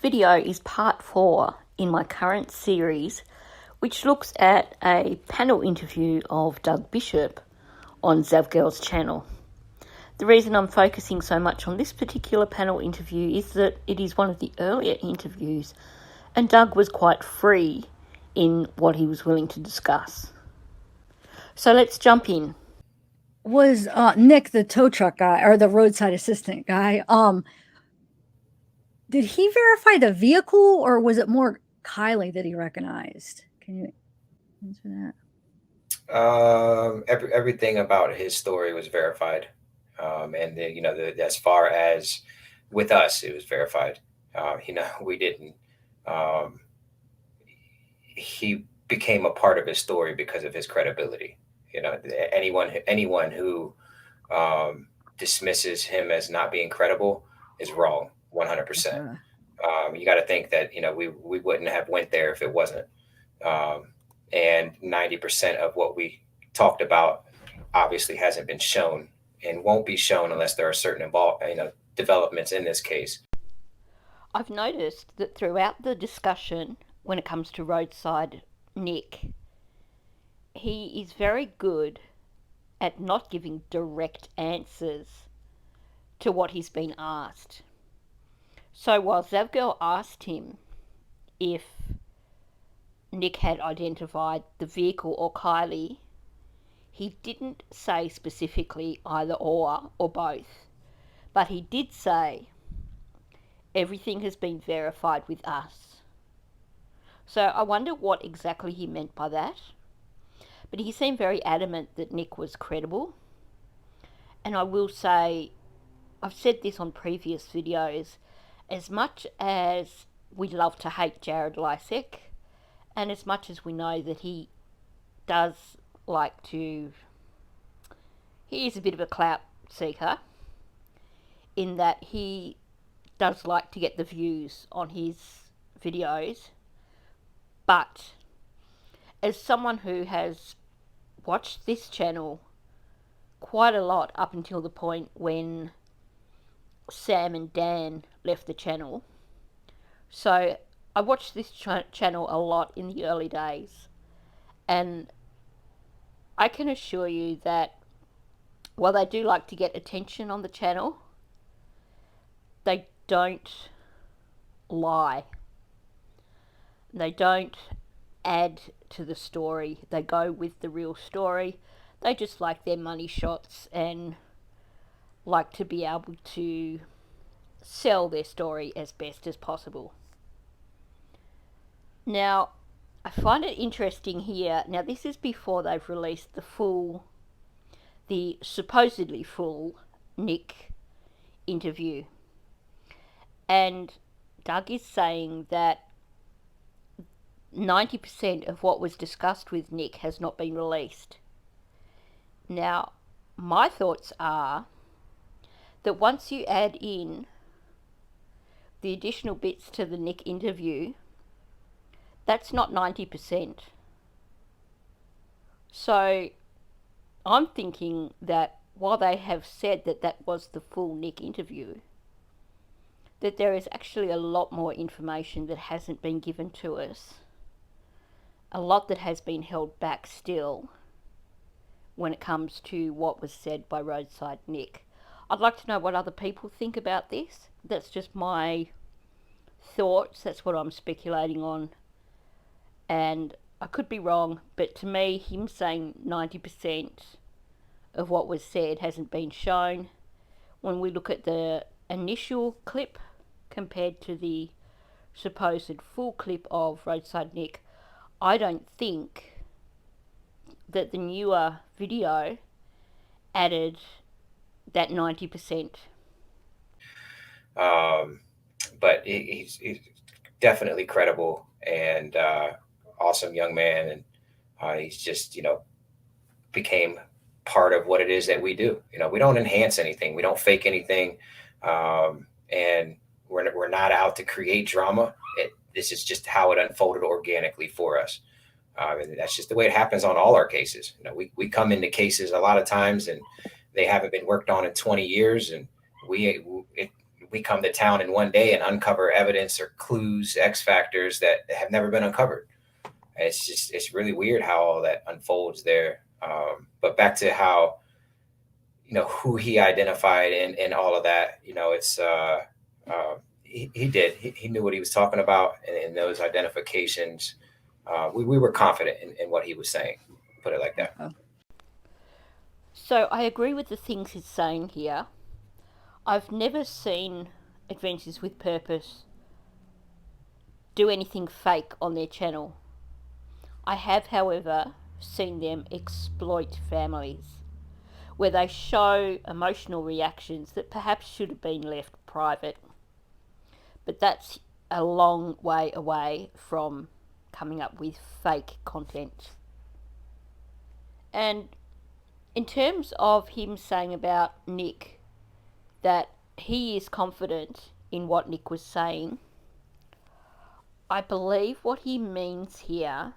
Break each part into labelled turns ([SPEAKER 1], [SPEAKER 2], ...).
[SPEAKER 1] video is part 4 in my current series, which looks at a panel interview of Doug Bishop on Zav Girl's channel. The reason I'm focusing so much on this particular panel interview is that it is one of the earlier interviews, and Doug was quite free in what he was willing to discuss. So let's jump in.
[SPEAKER 2] Was Nick the tow truck guy or the roadside assistant guy? Did he verify the vehicle, or was it more Kylie that he recognized? Can you answer
[SPEAKER 3] that? Everything about his story was verified, and as far as with us, it was verified. We didn't. He became a part of his story because of his credibility. Anyone who dismisses him as not being credible is wrong. 100%. You got to think that we wouldn't have went there if it wasn't. And 90% of what we talked about obviously hasn't been shown and won't be shown unless there are certain developments in this case.
[SPEAKER 1] I've noticed that throughout the discussion, when it comes to roadside Nick, he is very good at not giving direct answers to what he's been asked. So while Zav Girl asked him if Nick had identified the vehicle or Kylie, he didn't say specifically either or both, but he did say everything has been verified with us. So I wonder what exactly he meant by that. But he seemed very adamant that Nick was credible. And I will say, I've said this on previous videos, as much as we love to hate Jared Lysek, and as much as we know that he does like to, he is a bit of a clout seeker, in that he does like to get the views on his videos, but as someone who has watched this channel quite a lot up until the point when Sam and Dan left the channel, so I watched this channel a lot in the early days, and I can assure you that while they do like to get attention on the channel, they don't lie. They don't add to the story. They go with the real story. They just like their money shots and like to be able to sell their story as best as possible. Now, I find it interesting here. Now, this is before they've released the supposedly full Nick interview. And Doug is saying that 90% of what was discussed with Nick has not been released. Now, my thoughts are that once you add in the additional bits to the Nick interview, that's not 90%. So I'm thinking that while they have said that that was the full Nick interview, that there is actually a lot more information that hasn't been given to us. A lot that has been held back still when it comes to what was said by Roadside Nick. I'd like to know what other people think about this. That's just my thoughts. That's what I'm speculating on. And I could be wrong, but to me, him saying 90% of what was said hasn't been shown. When we look at the initial clip compared to the supposed full clip of Roadside Nick, I don't think that the newer video added that 90%.
[SPEAKER 3] But he's definitely credible and awesome young man, and he's just became part of what it is that we do. We don't enhance anything, we don't fake anything, and we're not out to create drama. This is just how it unfolded organically for us. And that's just the way it happens on all our cases. We come into cases a lot of times and they haven't been worked on in 20 years. And we come to town in one day and uncover evidence or clues, X factors that have never been uncovered. It's really weird how all that unfolds there. But back to how, who he identified and all of that, it's he did. He knew what he was talking about, and in those identifications, we were confident in what he was saying. Put it like that.
[SPEAKER 1] So I agree with the things he's saying here. I've never seen Adventures with Purpose do anything fake on their channel. I have, however, seen them exploit families, where they show emotional reactions that perhaps should have been left private. But that's a long way away from coming up with fake content. And in terms of him saying about Nick that he is confident in what Nick was saying, I believe what he means here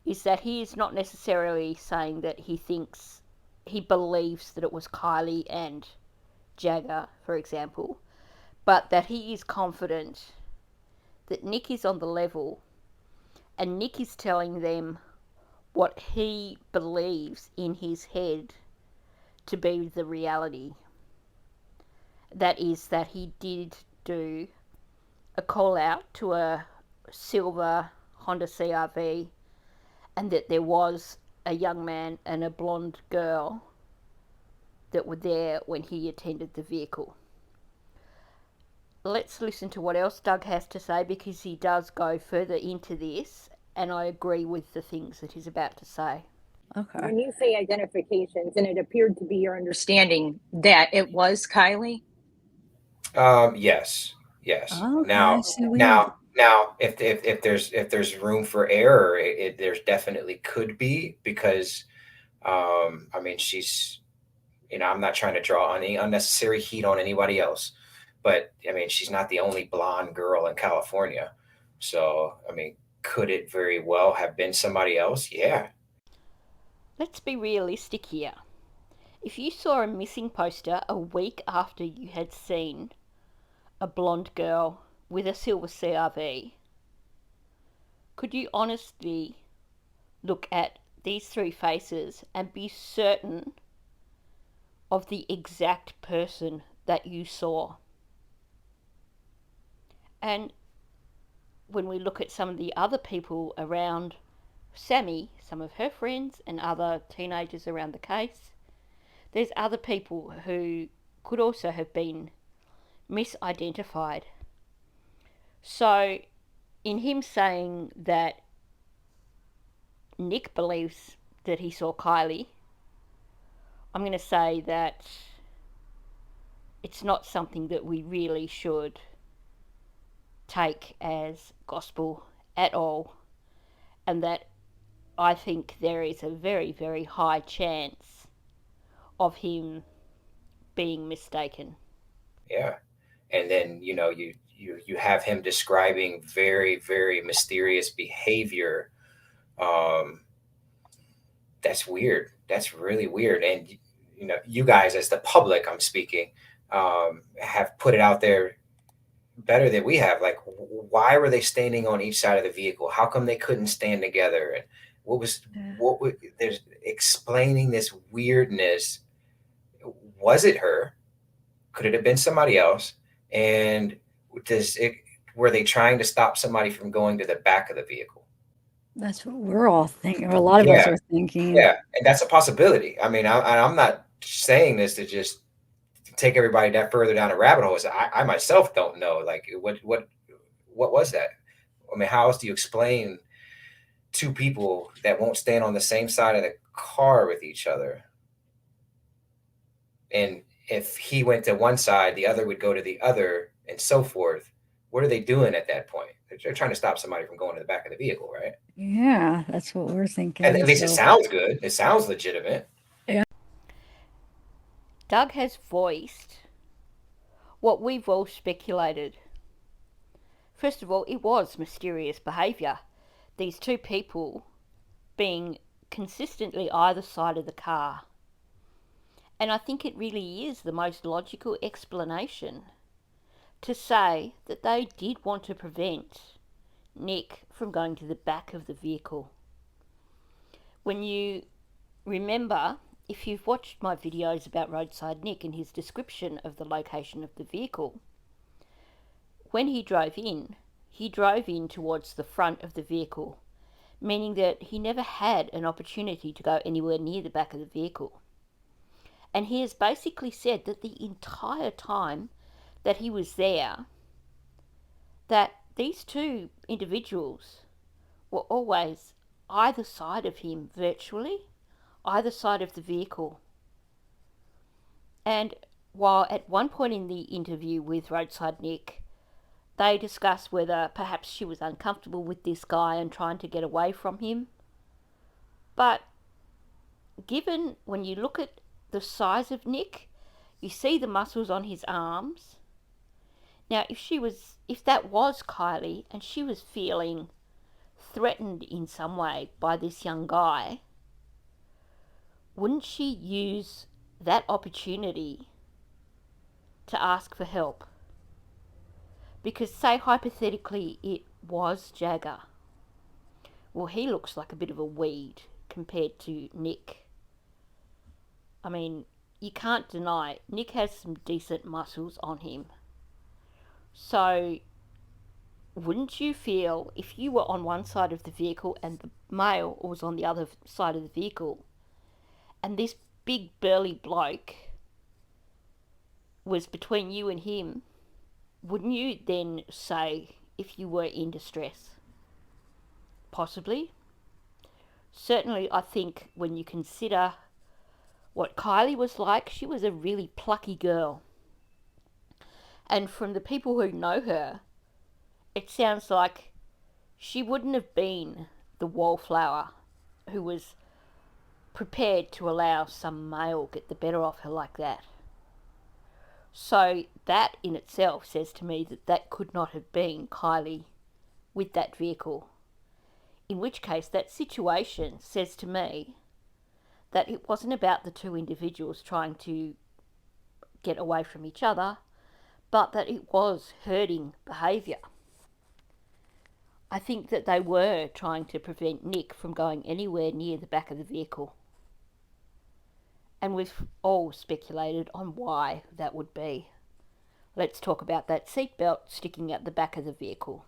[SPEAKER 1] is that he is not necessarily saying that he believes that it was Kylie and Jagger, for example, but that he is confident that Nick is on the level and Nick is telling them what he believes in his head to be the reality. That is that he did do a call out to a silver Honda CRV and that there was a young man and a blonde girl that were there when he attended the vehicle. Let's listen to what else Doug has to say, because he does go further into this, and I agree with the things that he's about to say.
[SPEAKER 2] Okay.
[SPEAKER 4] When you say identifications, and it appeared to be your understanding that it was Kylie?
[SPEAKER 3] Yes.
[SPEAKER 2] Okay.
[SPEAKER 3] Now,
[SPEAKER 2] So we
[SPEAKER 3] now, if there's room for error, there's definitely could be, because I mean, she's, I'm not trying to draw any unnecessary heat on anybody else, but I mean, she's not the only blonde girl in California. So, I mean, could it very well have been somebody else? Yeah.
[SPEAKER 1] Let's be realistic here. If you saw a missing poster a week after you had seen a blonde girl with a silver CRV, could you honestly look at these three faces and be certain of the exact person that you saw? And when we look at some of the other people around Sammy, some of her friends and other teenagers around the case, there's other people who could also have been misidentified. So, in him saying that Nick believes that he saw Kylie, I'm going to say that it's not something that we really should take as gospel at all, and that I think there is a very, very high chance of him being mistaken.
[SPEAKER 3] Yeah. And then, you have him describing very, very mysterious behavior. That's weird. That's really weird. And, you guys, as the public, I'm speaking, have put it out there better than we have. Like, why were they standing on each side of the vehicle? How come they couldn't stand together? And there's explaining this weirdness. Was it her? Could it have been somebody else? And were they trying to stop somebody from going to the back of the vehicle?
[SPEAKER 2] That's what we're all thinking, or a lot of us
[SPEAKER 3] Yeah.
[SPEAKER 2] are thinking.
[SPEAKER 3] Yeah, and that's a possibility. I mean, I'm not saying this to just take everybody that further down a rabbit hole. I myself don't know. Like, what was that? I mean, how else do you explain two people that won't stand on the same side of the car with each other? And if he went to one side, the other would go to the other, and so forth. What are they doing at that point? They're trying to stop somebody from going to the back of the vehicle, right?
[SPEAKER 2] Yeah, that's what we're thinking.
[SPEAKER 3] At least it
[SPEAKER 2] So
[SPEAKER 3] sounds good. It sounds legitimate.
[SPEAKER 1] Doug has voiced what we've all speculated. First of all, it was mysterious behaviour. These two people being consistently either side of the car. And I think it really is the most logical explanation to say that they did want to prevent Nick from going to the back of the vehicle. When you remember, if you've watched my videos about Roadside Nick and his description of the location of the vehicle, when he drove in towards the front of the vehicle, meaning that he never had an opportunity to go anywhere near the back of the vehicle. And he has basically said that the entire time that he was there, that these two individuals were always either side of him virtually, either side of the vehicle. And while at one point in the interview with Roadside Nick, they discuss whether perhaps she was uncomfortable with this guy and trying to get away from him. But given when you look at the size of Nick, you see the muscles on his arms. Now, if that was Kylie and she was feeling threatened in some way by this young guy, wouldn't she use that opportunity to ask for help? Because say hypothetically it was Jagger. Well, he looks like a bit of a weed compared to Nick. I mean, you can't deny Nick has some decent muscles on him. So wouldn't you feel, if you were on one side of the vehicle and the male was on the other side of the vehicle, and this big burly bloke was between you and him, wouldn't you then say, if you were in distress? Possibly. Certainly, I think when you consider what Kylie was like, she was a really plucky girl. And from the people who know her, it sounds like she wouldn't have been the wallflower who was prepared to allow some male get the better of her like that. So that in itself says to me that that could not have been Kylie with that vehicle. In which case, that situation says to me that it wasn't about the two individuals trying to get away from each other, but that it was herding behaviour. I think that they were trying to prevent Nick from going anywhere near the back of the vehicle. And we've all speculated on why that would be. Let's talk about that seatbelt sticking at the back of the vehicle.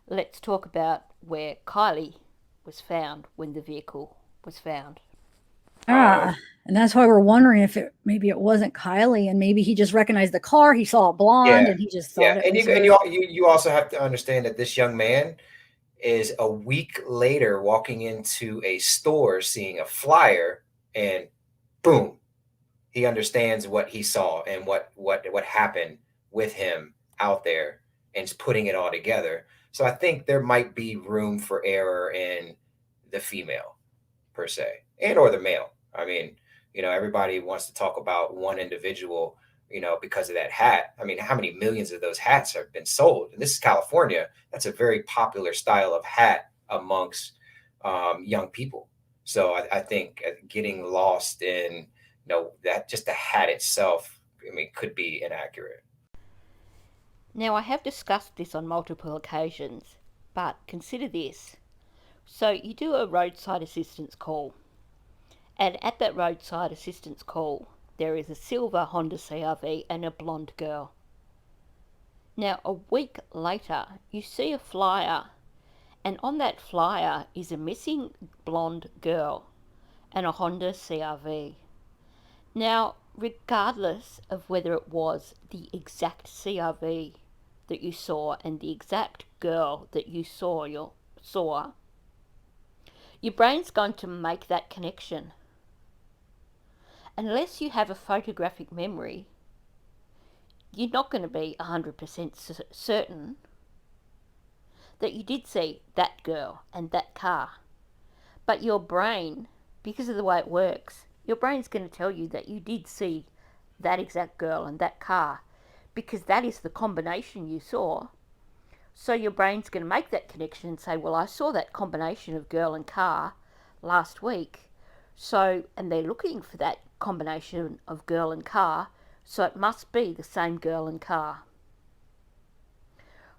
[SPEAKER 1] Let's talk about where Kylie was found when the vehicle was found.
[SPEAKER 2] And that's why we're wondering if maybe it wasn't Kylie, and maybe he just recognized the car. He saw a blonde, and he just thought it was.
[SPEAKER 3] And you also have to understand that this young man is a week later walking into a store, seeing a flyer, and boom, he understands what he saw and what happened with him out there, and is putting it all together. So I think there might be room for error in the female per se, and or the male. I mean, everybody wants to talk about one individual, because of that hat. I mean, how many millions of those hats have been sold? And this is California. That's a very popular style of hat amongst young people. So I think getting lost in, that just the hat itself, could be inaccurate.
[SPEAKER 1] Now, I have discussed this on multiple occasions, but consider this. So you do a roadside assistance call, and at that roadside assistance call, there is a silver Honda CR-V and a blonde girl. Now, a week later, you see a flyer, and on that flyer is a missing blonde girl and a Honda CR-V. Now, regardless of whether it was the exact CR-V that you saw and the exact girl that you saw, your brain's going to make that connection. Unless you have a photographic memory, you're not going to be 100% certain that you did see that girl and that car. But your brain, because of the way it works, your brain's going to tell you that you did see that exact girl and that car, because that is the combination you saw. So your brain's going to make that connection and say, well, I saw that combination of girl and car last week. So, and they're looking for that combination of girl and car, so it must be the same girl and car.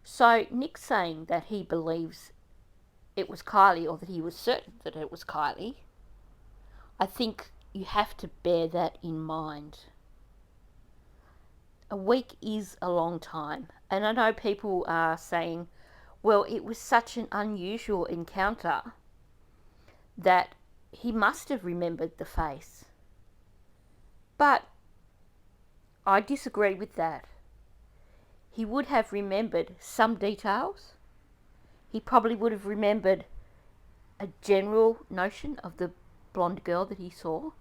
[SPEAKER 1] So Nick saying that he believes it was Kylie, or that he was certain that it was Kylie, I think you have to bear that in mind. A week is a long time, and I know people are saying, well, it was such an unusual encounter that he must have remembered the face. But I disagree with that. He would have remembered some details. He probably would have remembered a general notion of the blonde girl that he saw.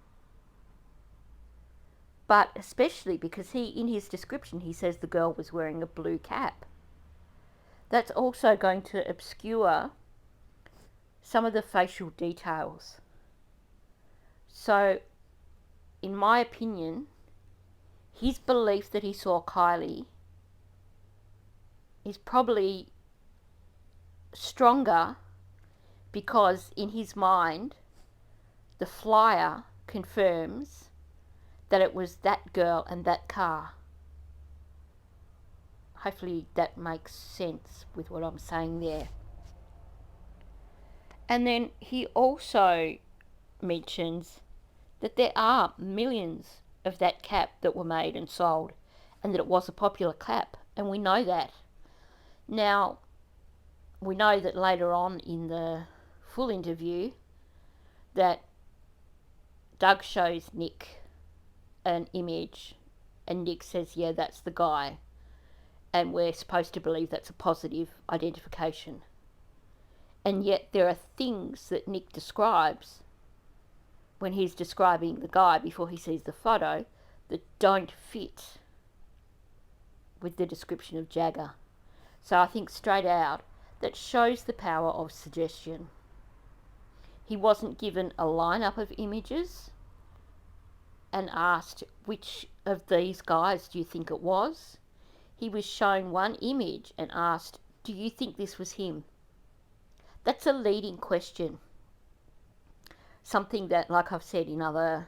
[SPEAKER 1] But especially because in his description, he says the girl was wearing a blue cap. That's also going to obscure some of the facial details. So, in my opinion, his belief that he saw Kylie is probably stronger because in his mind, the flyer confirms that it was that girl and that car. Hopefully that makes sense with what I'm saying there. And then he also mentions that there are millions of that cap that were made and sold, and that it was a popular cap, and we know that. Now, we know that later on in the full interview that Doug shows Nick an image, and Nick says, yeah, that's the guy, and we're supposed to believe that's a positive identification. And yet there are things that Nick describes when he's describing the guy before he sees the photo that don't fit with the description of Jagger. So I think straight out that shows the power of suggestion. He wasn't given a lineup of images and asked, which of these guys do you think it was? He was shown one image and asked, do you think this was him? That's a leading question. Something that, like I've said in other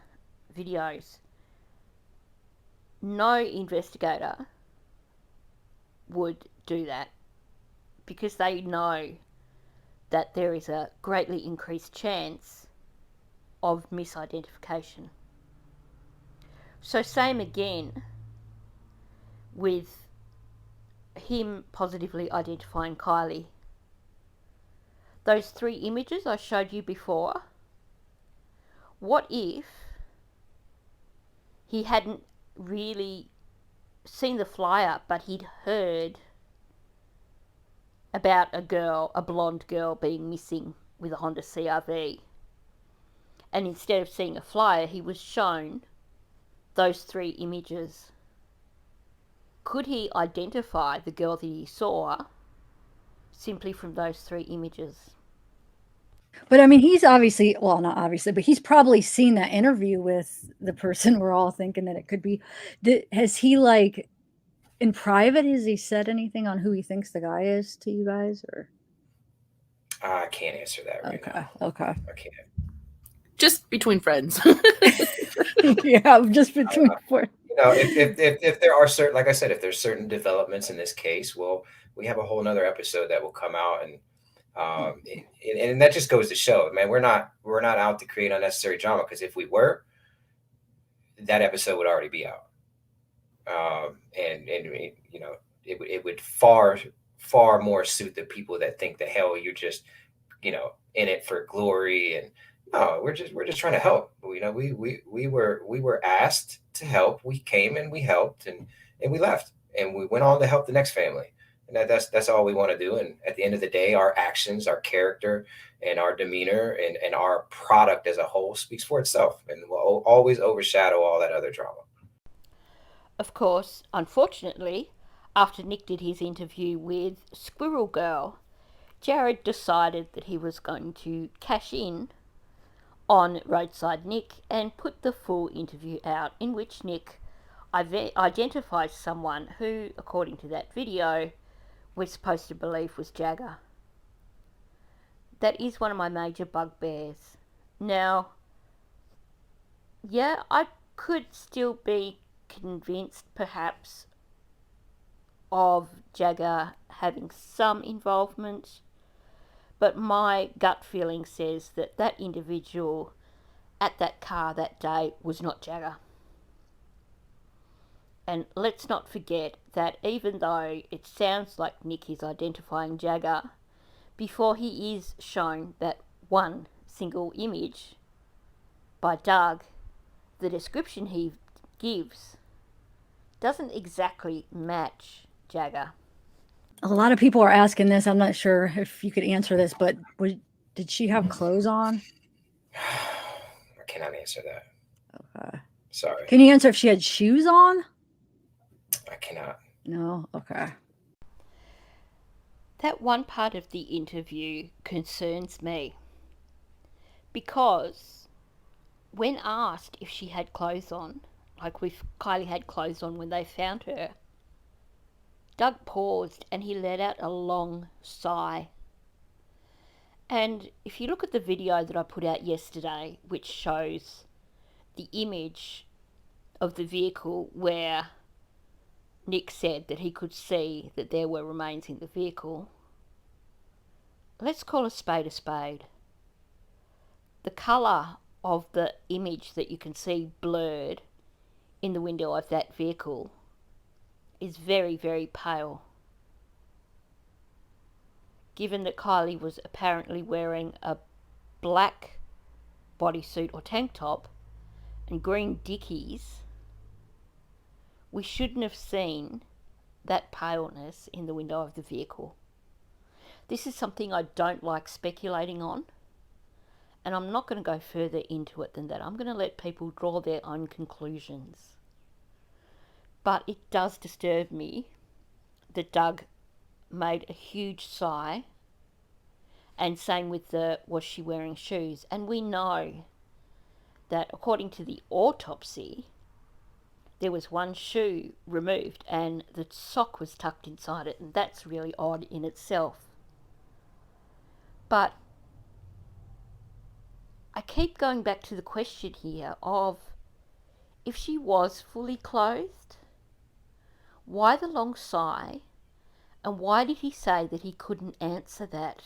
[SPEAKER 1] videos, no investigator would do that because they know that there is a greatly increased chance of misidentification. So same again with him positively identifying Kylie. Those 3 images I showed you before, what if he hadn't really seen the flyer, but he'd heard about a blonde girl being missing with a Honda CRV, and instead of seeing a flyer, he was shown those 3 images? Could he identify the girl that he saw simply from those 3 images?
[SPEAKER 2] But I mean, he's obviously, well, not obviously, but he's probably seen that interview with the person we're all thinking that it could be. Has he, like, in private, has he said anything on who he thinks the guy is to you guys? Or
[SPEAKER 3] I can't answer that right now.
[SPEAKER 2] Okay.
[SPEAKER 3] I can't.
[SPEAKER 5] Just between friends.
[SPEAKER 2] Yeah, just between friends.
[SPEAKER 3] You know, if there are certain, like I said, if there's certain developments in this case, well, we have a whole nother episode that will come out, and that just goes to show, man, we're not out to create unnecessary drama, because if we were, that episode would already be out. And you know, it would far more suit the people that think that, hell, you're just, you know, in it for glory. And no, we're just trying to help. You know, we were asked to help. We came and we helped, and we left, and we went on to help the next family. And that's all we want to do. And at the end of the day, our actions, our character, and our demeanor, and our product as a whole speaks for itself, and will always overshadow all that other drama.
[SPEAKER 1] Of course, unfortunately, after Nick did his interview with Squirrel Girl, Jared decided that he was going to cash in on Roadside Nick and put the full interview out, in which Nick identifies someone who, according to that video, we're supposed to believe was Jagger. That is one of my major bugbears. Now, yeah, I could still be convinced perhaps of Jagger having some involvement, but my gut feeling says that that individual at that car that day was not Jagger. And let's not forget that even though it sounds like Nick is identifying Jagger, before he is shown that one single image by Doug, the description he gives doesn't exactly match Jagger.
[SPEAKER 2] A lot of people are asking this. I'm not sure if you could answer this, but did she have clothes on?
[SPEAKER 3] I cannot answer that.
[SPEAKER 2] Okay.
[SPEAKER 3] Sorry.
[SPEAKER 2] Can you answer if she had shoes on?
[SPEAKER 3] I cannot.
[SPEAKER 2] No? Okay.
[SPEAKER 1] That one part of the interview concerns me because when asked if she had clothes on, like if Kylie had clothes on when they found her, Doug paused and he let out a long sigh. And if you look at the video that I put out yesterday, which shows the image of the vehicle where Nick said that he could see that there were remains in the vehicle, let's call a spade a spade. The colour of the image that you can see blurred in the window of that vehicle is very, very pale. Given that Kylie was apparently wearing a black bodysuit or tank top and green dickies, we shouldn't have seen that paleness in the window of the vehicle. This is something I don't like speculating on, and I'm not going to go further into it than that. I'm going to let people draw their own conclusions. But it does disturb me that Doug made a huge sigh, and same with the was she wearing shoes. And we know that according to the autopsy, there was one shoe removed and the sock was tucked inside it, and that's really odd in itself. But I keep going back to the question here of if she was fully clothed, why the long sigh, and why did he say that he couldn't answer that?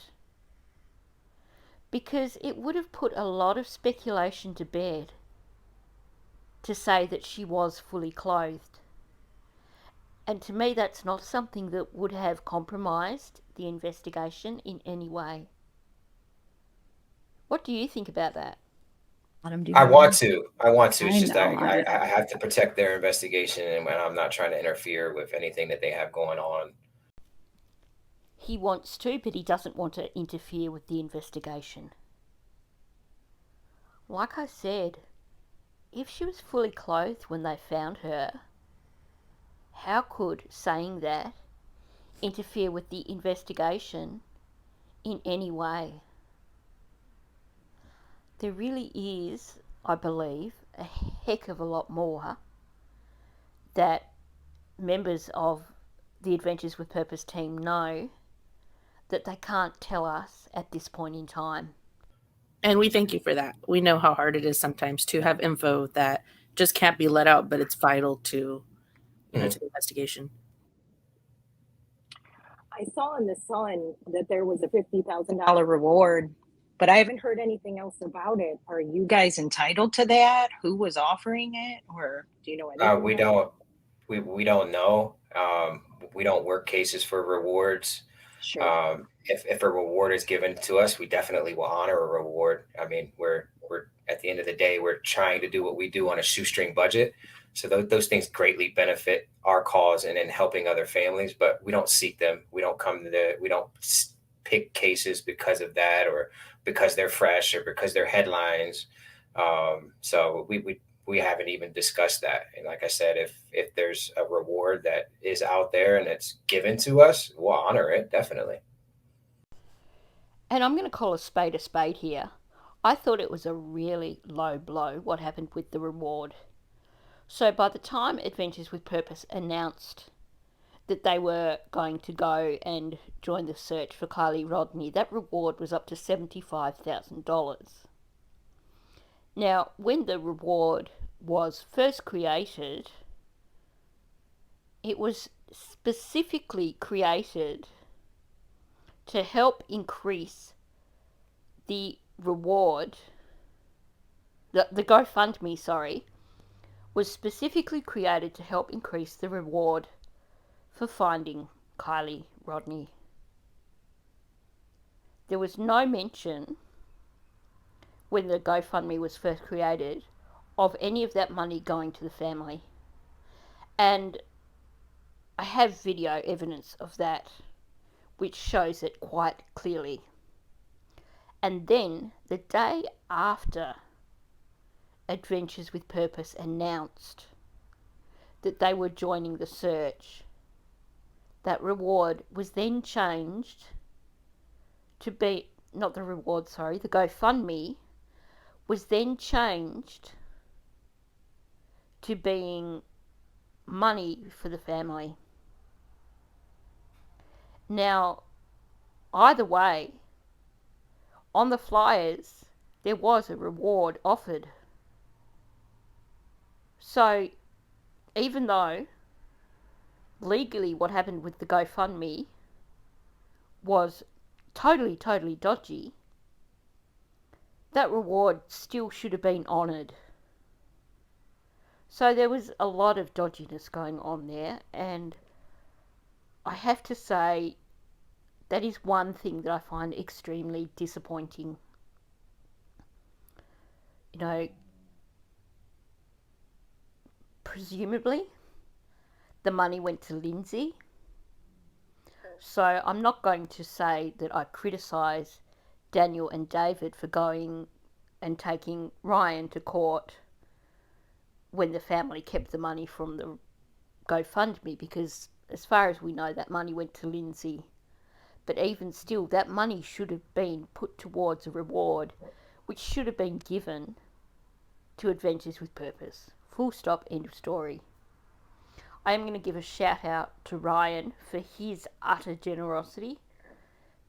[SPEAKER 1] Because it would have put a lot of speculation to bed to say that she was fully clothed. And to me, that's not something that would have compromised the investigation in any way. What do you think about that?
[SPEAKER 3] I want to. It's
[SPEAKER 2] I
[SPEAKER 3] just
[SPEAKER 2] know.
[SPEAKER 3] I have to protect their investigation, and I'm not trying to interfere with anything that they have going on.
[SPEAKER 1] He wants to, but he doesn't want to interfere with the investigation. Like I said, if she was fully clothed when they found her, how could saying that interfere with the investigation in any way? There really is, I believe, a heck of a lot more that members of the Adventures with Purpose team know that they can't tell us at this point in time.
[SPEAKER 5] And we thank you for that. We know how hard it is sometimes to have info that just can't be let out, but it's vital to, to the investigation.
[SPEAKER 4] I saw in the Sun that there was a $50,000 reward, but I haven't heard anything else about it. Are you guys entitled to that? Who was offering it, or do you know anything?
[SPEAKER 3] We don't. We don't know. We don't work cases for rewards.
[SPEAKER 4] Sure.
[SPEAKER 3] If a reward is given to us, we definitely will honor a reward. I mean, we're at the end of the day, we're trying to do what we do on a shoestring budget. So those things greatly benefit our cause and in helping other families, but we don't seek them. We don't we don't pick cases because of that, or because they're fresh, or because they're headlines. So we haven't even discussed that. And like I said, if there's a reward that is out there and it's given to us, we'll honor it, definitely.
[SPEAKER 1] And I'm going to call a spade here. I thought it was a really low blow what happened with the reward. So by the time Adventures with Purpose announced that they were going to go and join the search for Kylie Rodney, that reward was up to $75,000. Now, when the reward was first created, it was specifically created to help increase the reward. The GoFundMe, sorry, was specifically created to help increase the reward for finding Kylie Rodney. There was no mention, when the GoFundMe was first created, of any of that money going to the family. And I have video evidence of that, which shows it quite clearly. And then, the day after Adventures with Purpose announced that they were joining the search, that reward was then changed to be, not the reward, sorry, the GoFundMe was then changed to being money for the family. Now, either way, on the flyers, there was a reward offered. So, even though legally what happened with the GoFundMe was totally dodgy, that reward still should have been honoured. So there was a lot of dodginess going on there, and I have to say that is one thing that I find extremely disappointing. You know, presumably the money went to Lindsay. So I'm not going to say that I criticise Daniel and David for going and taking Ryan to court when the family kept the money from the GoFundMe, because as far as we know, that money went to Lindsay. But even still, that money should have been put towards a reward, which should have been given to Adventures with Purpose. Full stop, end of story. I am going to give a shout out to Ryan for his utter generosity,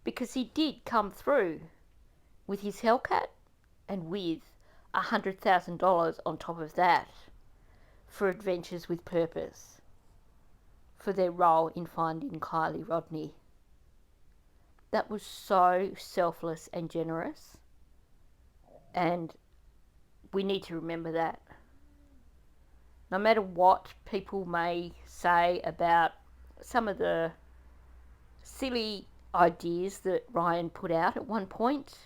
[SPEAKER 1] because he did come through with his Hellcat and with $100,000 on top of that for Adventures with Purpose, for their role in finding Kylie Rodney. That was so selfless and generous, and we need to remember that. No matter what people may say about some of the silly ideas that Ryan put out at one point,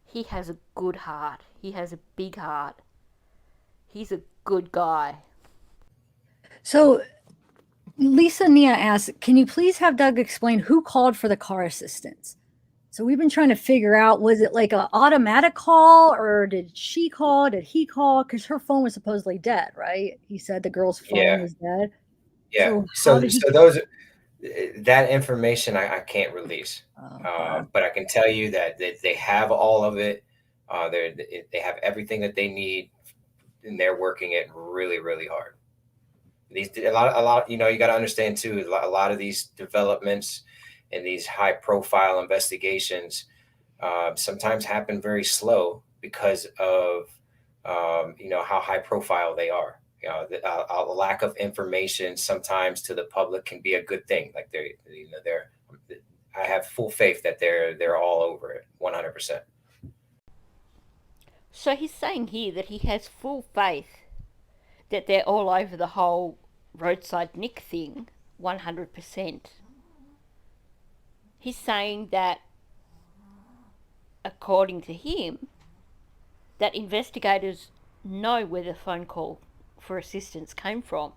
[SPEAKER 1] he has a good heart. He has a big heart. He's a good guy.
[SPEAKER 2] So Lisa Nia asks, can you please have Doug explain who called for the car assistance? So we've been trying to figure out, was it like an automatic call, or did she call? Did he call? Because her phone was supposedly dead, right? He said the girl's phone was dead.
[SPEAKER 3] Yeah.
[SPEAKER 2] So how did he?
[SPEAKER 3] So those, that information I can't release,
[SPEAKER 2] Okay.
[SPEAKER 3] but I can tell you that they have all of it. They have everything that they need, and they're working it really hard. These a lot. You know, you got to understand too. A lot of these developments and these high profile investigations sometimes happen very slow because of how high profile they are. You know, a lack of information sometimes to the public can be a good thing. Like they're. I have full faith that they're all over it, 100%.
[SPEAKER 1] So he's saying here that he has full faith that they're all over the whole roadside Nick thing, 100%. He's saying that, according to him, that investigators know where the phone call for assistance came from,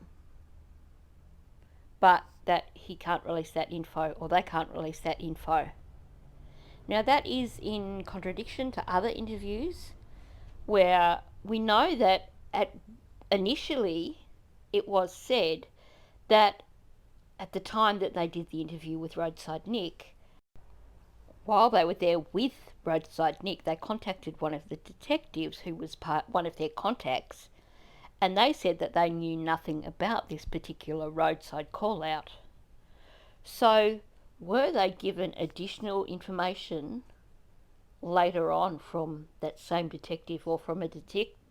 [SPEAKER 1] but that he can't release that info, or they can't release that info. Now, that is in contradiction to other interviews where we know that initially it was said that at the time that they did the interview with Roadside Nick, while they were there with Roadside Nick, they contacted one of the detectives who was one of their contacts, and they said that they knew nothing about this particular roadside call out. So were they given additional information later on from that same detective, or from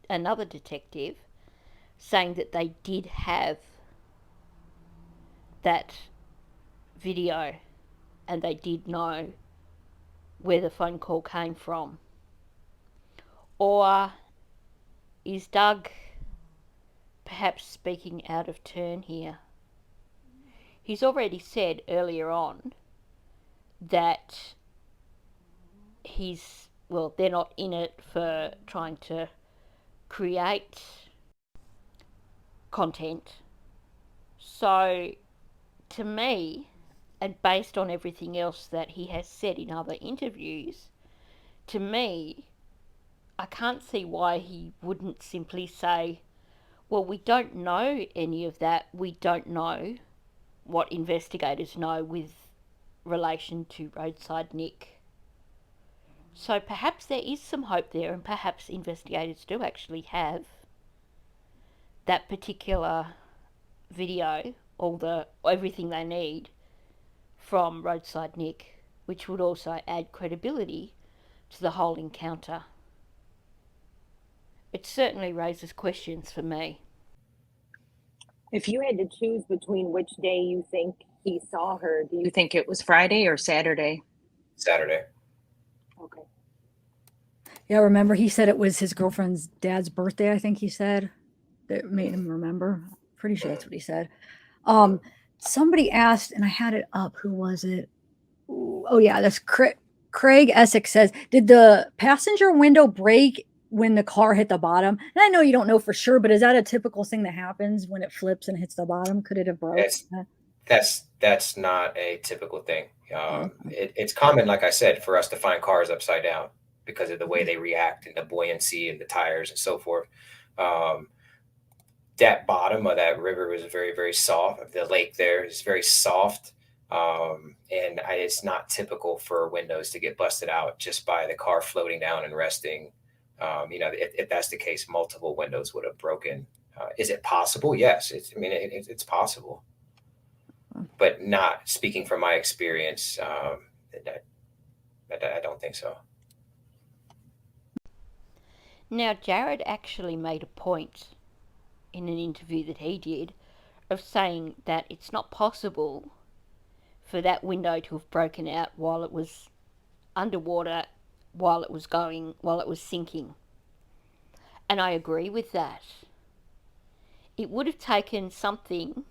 [SPEAKER 1] another detective, saying that they did have that video and they did know where the phone call came from? Or is Doug perhaps speaking out of turn here? He's already said earlier on that they're not in it for trying to create content. So, to me, and based on everything else that he has said in other interviews, to me, I can't see why he wouldn't simply say, well, we don't know any of that. We don't know what investigators know with relation to Roadside Nick. So perhaps there is some hope there, and perhaps investigators do actually have that particular video, everything they need from Roadside Nick, which would also add credibility to the whole encounter. It certainly raises questions for me.
[SPEAKER 4] If you had to choose between which day you think he saw her, do you think it was Friday or Saturday?
[SPEAKER 3] Saturday.
[SPEAKER 4] Okay.
[SPEAKER 2] Yeah, remember he said it was his girlfriend's dad's birthday, I think he said. That made him remember. Pretty sure that's what he said. Somebody asked, and I had it up, who was it? Oh yeah, that's Craig Essex says, did the passenger window break when the car hit the bottom? And I know you don't know for sure, but is that a typical thing that happens when it flips and hits the bottom? Could it have broke?
[SPEAKER 3] That's not a typical thing. It's common, like I said, for us to find cars upside down because of the way they react and the buoyancy and the tires and so forth. That bottom of that river was very, very soft. The lake there is very soft. It's not typical for windows to get busted out just by the car floating down and resting. If that's the case, multiple windows would have broken. Is it possible? Yes. It's possible, but not speaking from my experience. I don't think so.
[SPEAKER 1] Now, Jared actually made a point in an interview that he did of saying that it's not possible for that window to have broken out while it was underwater, while it was sinking. And I agree with that. It would have taken something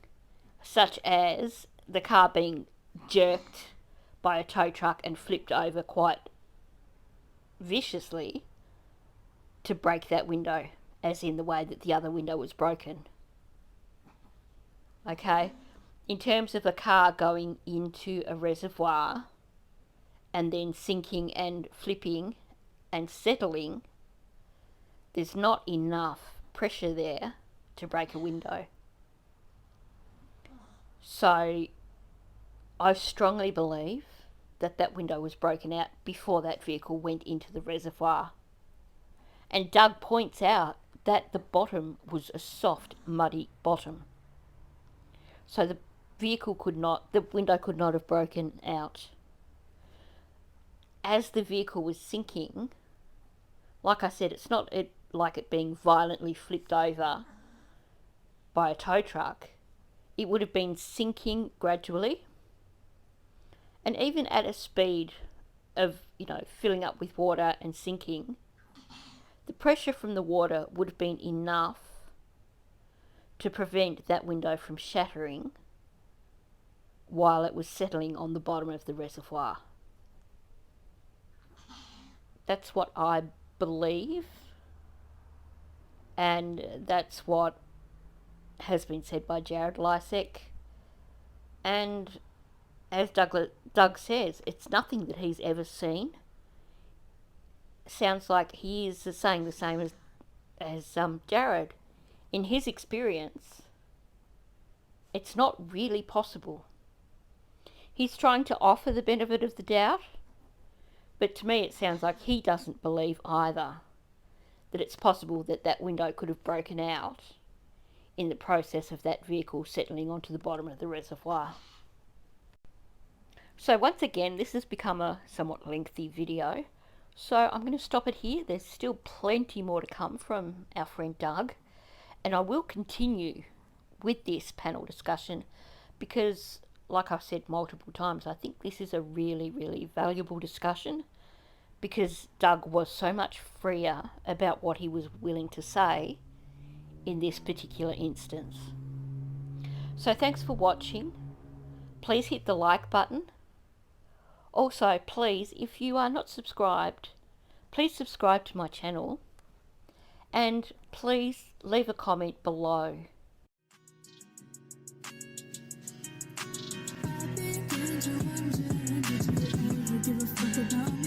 [SPEAKER 1] such as the car being jerked by a tow truck and flipped over quite viciously to break that window, as in the way that the other window was broken. Okay? In terms of a car going into a reservoir and then sinking and flipping and settling, there's not enough pressure there to break a window. So I strongly believe that window was broken out before that vehicle went into the reservoir. And Doug points out that the bottom was a soft, muddy bottom. So the window could not have broken out. As the vehicle was sinking, like I said, it's not like it being violently flipped over by a tow truck. It would have been sinking gradually. And even at a speed of, filling up with water and sinking, the pressure from the water would have been enough to prevent that window from shattering while it was settling on the bottom of the reservoir. That's what I believe, and that's what has been said by Jared Lysek. And as Doug says, it's nothing that he's ever seen. Sounds like he is saying the same as Jared. In his experience, it's not really possible. He's trying to offer the benefit of the doubt, but to me it sounds like he doesn't believe either that it's possible that window could have broken out in the process of that vehicle settling onto the bottom of the reservoir. So once again, this has become a somewhat lengthy video, so I'm going to stop it here. There's still plenty more to come from our friend Doug, and I will continue with this panel discussion, because, like I've said multiple times, I think this is a really, really valuable discussion, because Doug was so much freer about what he was willing to say in this particular instance. So thanks for watching. Please hit the like button. Also, please, if you are not subscribed, please subscribe to my channel, and please leave a comment below.
[SPEAKER 6] Give a fuck about